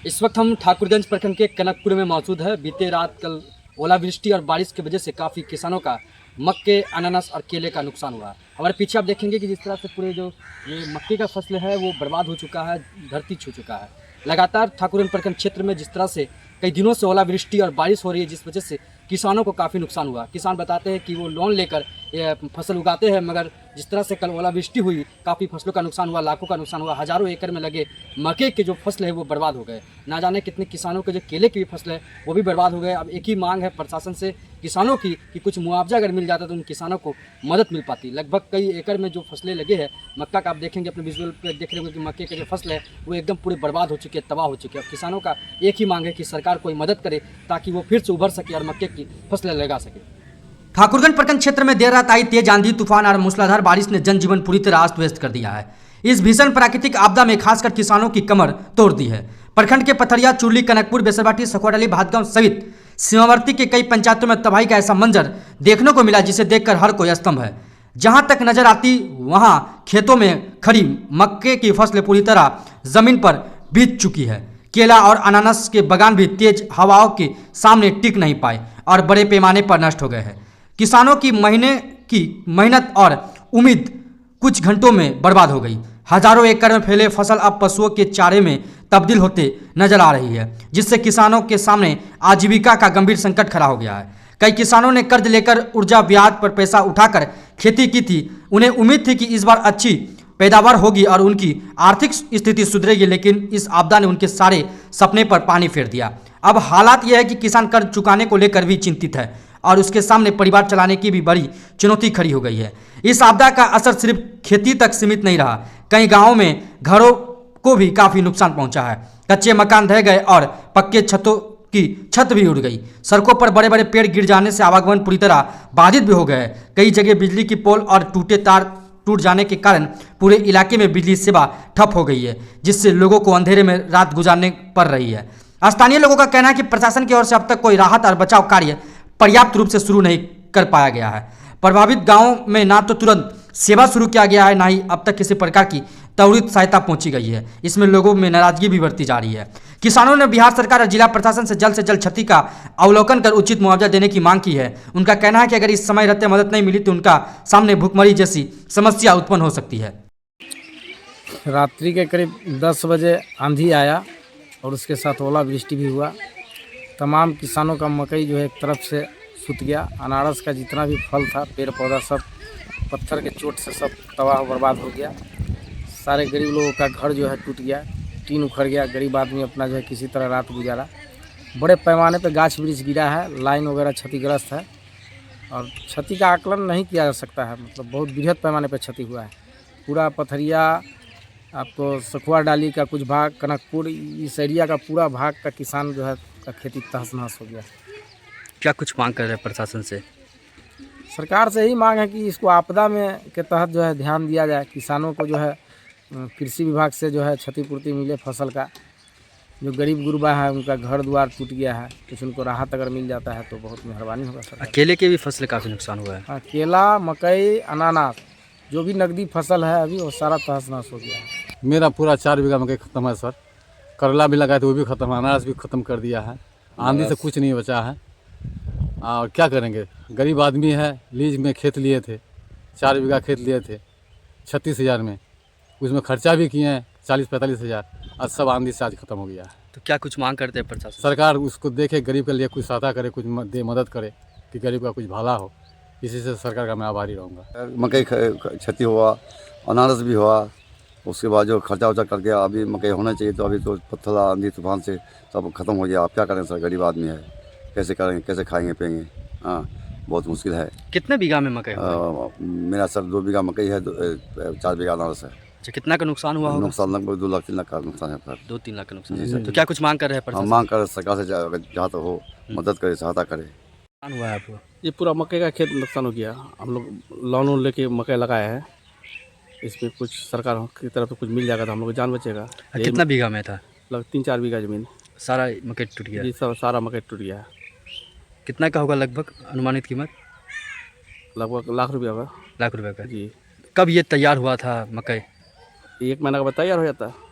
इस वक्त हम ठाकुरगंज प्रखंड के कनकपुर में मौजूद है। बीते रात कल ओलावृष्टि और बारिश की वजह से काफ़ी किसानों का मक्के, अनानास और केले का नुकसान हुआ। हमारे पीछे आप देखेंगे कि जिस तरह से पूरे जो ये मक्के का फसल है वो बर्बाद हो चुका है, धरती छू चुका है। लगातार ठाकुरगंज प्रखंड क्षेत्र में जिस तरह से कई दिनों से ओलावृष्टि और बारिश हो रही है, जिस वजह से किसानों को काफ़ी नुकसान हुआ। किसान बताते हैं कि वो लोन लेकर ये फसल उगाते हैं, मगर जिस तरह से कल ओलावृष्टि हुई काफ़ी फसलों का नुकसान हुआ, लाखों का नुकसान हुआ। हज़ारों एकड़ में लगे मक्के के जो फसल है वो बर्बाद हो गए। ना जाने कितने किसानों के जो केले की भी फसल है वो भी बर्बाद हो गए। अब एक ही मांग है प्रशासन से किसानों की कि कुछ मुआवजा अगर मिल जाता तो उन किसानों को मदद मिल पाती। लगभग कई एकड़ में जो फसलें लगे हैं मक्का का, आप देखेंगे अपने विजुअल पे देख रहे होंगे कि मक्के के जो फसल है वो एकदम पूरे बर्बाद हो चुके हैं, तबाह हो चुके हैं। अब किसानों का एक ही मांग है कि सरकार कोई मदद करे ताकि वो फिर से उभर सके और मक्के की फसलें लगा सके। ठाकुरगंज प्रखंड क्षेत्र में देर रात आई तेज आंधी तूफान और मूसलाधार बारिश ने जनजीवन पूरी तरह अस्त व्यस्त कर दिया है। इस भीषण प्राकृतिक आपदा में खासकर किसानों की कमर तोड़ दी है। प्रखंड के पथरिया, चुरली, कनकपुर, बेसरबाटी, सखुआडाली, भातगांव सहित सीमावर्ती के कई पंचायतों में तबाही का ऐसा मंजर देखने को मिला जिसे देखकर हर कोई स्तंभ है। जहां तक नजर आती वहां खेतों में खड़ी मक्के की फसलें पूरी तरह जमीन पर बीत चुकी है। केला और अनानास के बागान भी तेज हवाओं के सामने टिक नहीं पाए और बड़े पैमाने पर नष्ट हो गए हैं। किसानों की महीने की मेहनत और उम्मीद कुछ घंटों में बर्बाद हो गई। हजारों एकड़ में फैले फसल अब पशुओं के चारे में तब्दील होते नजर आ रही है, जिससे किसानों के सामने आजीविका का गंभीर संकट खड़ा हो गया है। कई किसानों ने कर्ज लेकर ऊर्जा ब्याज पर पैसा उठाकर खेती की थी। उन्हें उम्मीद थी कि इस बार अच्छी पैदावार होगी और उनकी आर्थिक स्थिति सुधरेगी, लेकिन इस आपदा ने उनके सारे सपने पर पानी फेर दिया। अब हालात यह है कि किसान कर्ज चुकाने को लेकर भी चिंतित है और उसके सामने परिवार चलाने की भी बड़ी चुनौती खड़ी हो गई है। इस आपदा का असर सिर्फ खेती तक सीमित नहीं रहा, कई गांवों में घरों को भी काफी नुकसान पहुंचा है। कच्चे मकान ढह गए और पक्के छतों की छत भी उड़ गई। सड़कों पर बड़े बड़े पेड़ गिर जाने से आवागमन पूरी तरह बाधित भी हो गए। कई जगह बिजली की पोल और टूटे तार टूट जाने के कारण पूरे इलाके में बिजली सेवा ठप हो गई है, जिससे लोगों को अंधेरे में रात गुजारने पड़ रही है। स्थानीय लोगों का कहना है कि प्रशासन की ओर से अब तक कोई राहत और बचाव कार्य पर्याप्त रूप से शुरू नहीं कर पाया गया है। प्रभावित गांवों में ना तो तुरंत सेवा शुरू किया गया है, ना ही अब तक किसी प्रकार की त्वरित सहायता पहुंची गई है। इसमें लोगों में नाराजगी भी बढ़ती जा रही है। किसानों ने बिहार सरकार और जिला प्रशासन से जल्द क्षति का अवलोकन कर उचित मुआवजा देने की मांग की है। उनका कहना है कि अगर इस समय रहते मदद नहीं मिली तो उनका सामने भूखमरी जैसी समस्या उत्पन्न हो सकती है। रात्रि के करीब 10 बजे आंधी आया और उसके साथ ओलावृष्टि भी हुआ। तमाम किसानों का मकई जो है एक तरफ से सूत गया। अनारस का जितना भी फल था, पेड़ पौधा, सब पत्थर के चोट से सब तबाह बर्बाद हो गया। सारे गरीब लोगों का घर जो है टूट गया, टीन उखड़ गया। गरीब आदमी अपना जो है किसी तरह रात गुजारा। बड़े पैमाने पे गाछ वृक्ष गिरा है, लाइन वगैरह क्षतिग्रस्त है और क्षति का आकलन नहीं किया जा सकता है। मतलब बहुत बृहद पैमाने पे क्षति हुआ है। पूरा पथरिया, आपको सखुआडाली का कुछ भाग, कनकपुर, इस एरिया का पूरा भाग का किसान जो है का खेती तहस नहस हो गया। क्या कुछ मांग कर रहे हैं प्रशासन से? सरकार से ही मांग है कि इसको आपदा में के तहत जो है ध्यान दिया जाए। किसानों को जो है कृषि विभाग से जो है क्षतिपूर्ति मिले फसल का। जो गरीब गुरबा है उनका घर द्वार टूट गया है, कुछ उनको राहत अगर मिल जाता है तो बहुत मेहरबानी होगा सर। केले के भी फसल काफ़ी नुकसान हुआ है। हाँ, केला, मकई, अनानास, जो भी नकदी फसल है अभी वो सारा तहस नहस हो गया है। मेरा पूरा 4 बीघा मकई खत्म है सर। करला भी लगाए थे वो भी खत्म है, अनारस भी खत्म कर दिया है। आंधी से कुछ नहीं बचा है और क्या करेंगे। गरीब आदमी है, लीज में खेत लिए थे, 4 बीघा खेत लिए थे 36,000 में, उसमें खर्चा भी किए हैं 40-45 हज़ार, आज सब आंधी से आज खत्म हो गया है। तो क्या कुछ मांग करते हैं प्रशासन? सरकार उसको देखे, गरीब के लिए कुछ सहायता करे, कुछ दे, मदद करे कि गरीब का कुछ भला हो। इसी से सरकार का मैं आभारी रहूँगा। मकई क्षति हुआ, अनारस भी हुआ, उसके बाद जो खर्चा वर्चा करके अभी मकई होना चाहिए तो अभी तो पत्थर आंधी तूफान से सब खत्म हो गया। आप क्या करें सर, गरीब आदमी है, कैसे करेंगे, कैसे खाएंगे पिएंगे? हाँ, बहुत मुश्किल है। कितने बीघा में मकई हुआ? मेरा सर 2 बीघा मकई है, 4 बीघा अनारस है। अच्छा, कितना का नुकसान हुआ होगा? नुकसान लगभग 2 लाख 3 लाख का नुकसान है सर। 2-3 लाख का नुकसान जी है। सर। तो क्या कुछ मांग कर रहे हैं हम प्रशासन? मांग कर सरकार से जहाँ तक हो मदद करे, सहायता करे। नुकसान हुआ है आपको? ये पूरा मकई का खेत नुकसान हो गया। हम लोग लोन लेके मकई लगाए हैं, इसमें कुछ सरकार की तरफ से कुछ मिल जाएगा तो हम लोग को जान बचेगा। कितना बीघा में था? लगभग 3-4 बीघा जमीन। सारा मकई टूट गया? जी सब सारा मकई टूट गया है। कितना का होगा लगभग अनुमानित कीमत? लगभग लाख रुपया होगा। लाख रुपए का। जी, कब ये तैयार हुआ था मकई? 1 महीना का बाद तैयार हो जाता है।